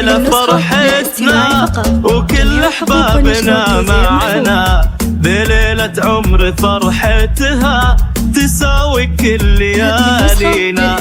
الليلة فرحتنا وكل أحبابنا معنا، بليلة عمر فرحتها تساوي كل ليالينا.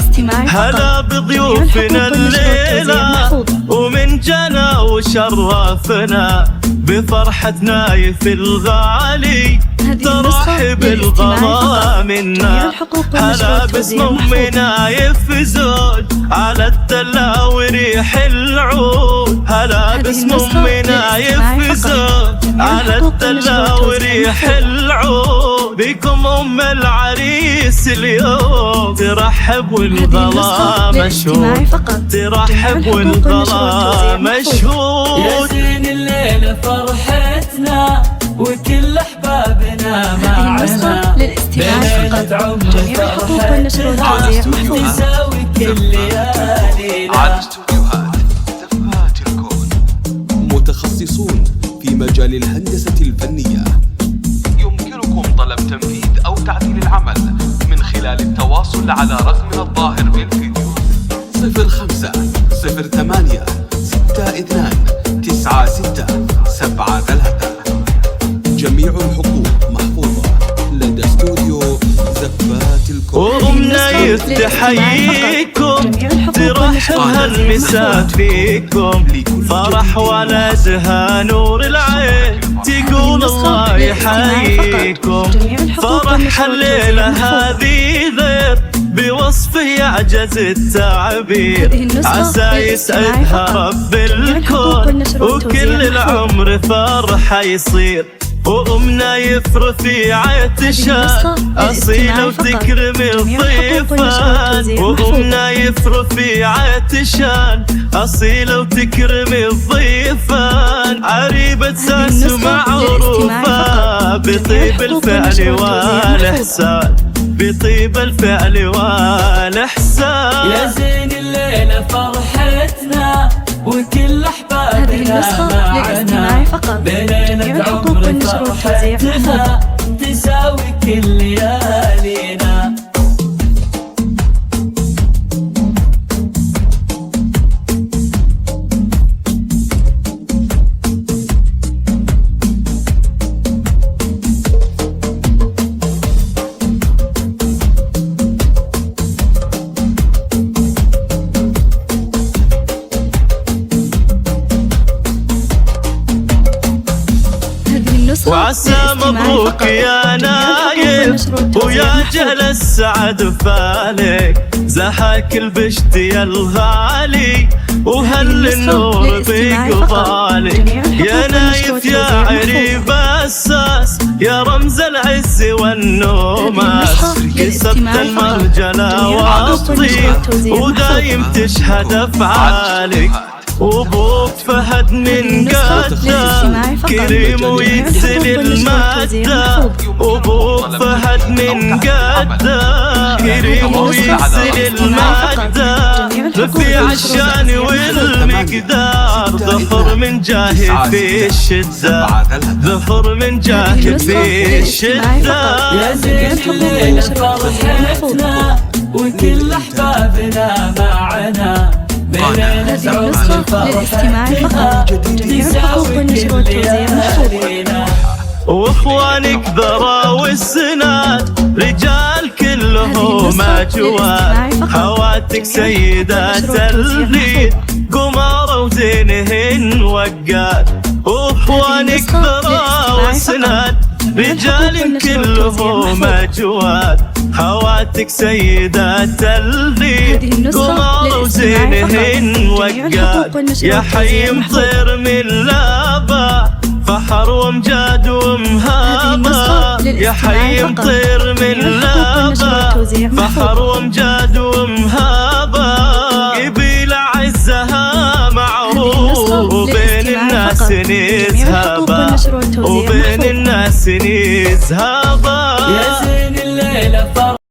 هلا بضيوفنا الليلة ومن جانا وشرفنا، بفرحتنا يفي الغالي ترحب الغلا منا. هلا باسم أمنا يفزون على الدلا وريح العود، هلا باسم أمنا يفزون على الدلا وريح العود. بكم أم العريس اليوم ترحب والغلا مشهود، ترحب والغلا مشهود. يا زين الليلة فرحتنا وكل أحبابنا معنا، بليلة عمر فرحتنا تساوي كل ليالينا. على استوديوهات زفات الكون، متخصصون في مجال الهندسة الفنية. يمكنكم طلب تنفيذ أو تعديل العمل من خلال التواصل على رقمنا الظاهر بالفيديو 05 08 62 96 73. جميع الحقوق محفوظة لدى استوديو زفات الكون. وأمنا يفتحيكم ترحب هالمساء فيكم، فرح ولا زها نور العين تقول الله يحييكم. فرح الليلة هذه ذر بوصفه يعجز التعبير، عسى يسعدها رب الكون وكل العمر فرحة يصير. وأمنا يفرفي عيتشان أصيلة وتكرم الضيفان، وأمنا يفرفي عيتشان أصيلة وتكرم الضيفان. عريبة ساس معروفة بطيب الفعل والإحسان، بطيب الفعل والإحسان. يا زين الليلة فرحتنا وكل أحبابنا معنا، بليلة عمر فرحتنا تساوي كل ليالينا. وعسى مبروك يا نايف ويا جهل السعد فالك، زحاك البشت يا الغالي وهل النور بقبالك. يا نايف يا عريب الساس يا رمز العز والنوماس، كسبت المرجلة والطيب ودايم تشهد أفعالك. وابوك فهد من قده كريم وينزل المادة، وابوك فهد من قده كريم وينزل المادة. رفيع الشان والمقدار ظفر من جاه في الشدة، ظفر من جاه في الشدة. يا زين الليلة فرحتنا وكل أحبابنا معنا، بليلة عمر فرحتنا تساوي كل ليالينا. واخوانك ذرا والسناد رجال كلهم اجواد، خواتك سيدات البيت قمارة وزينهن وقاد. واخوانك ذرا والسناد رجال كلهم اجواد، خواتك سيدات البيت قمارة وزينهن وقاد. يا حي مطير من لابا فحر ومجاد ومهابة، يا حي مطير من لابا فحر ومجاد ومهابة. قبيلة عزها معروف وبين الناس نزهابة، وبين الناس نزهابة. يا زين الليلة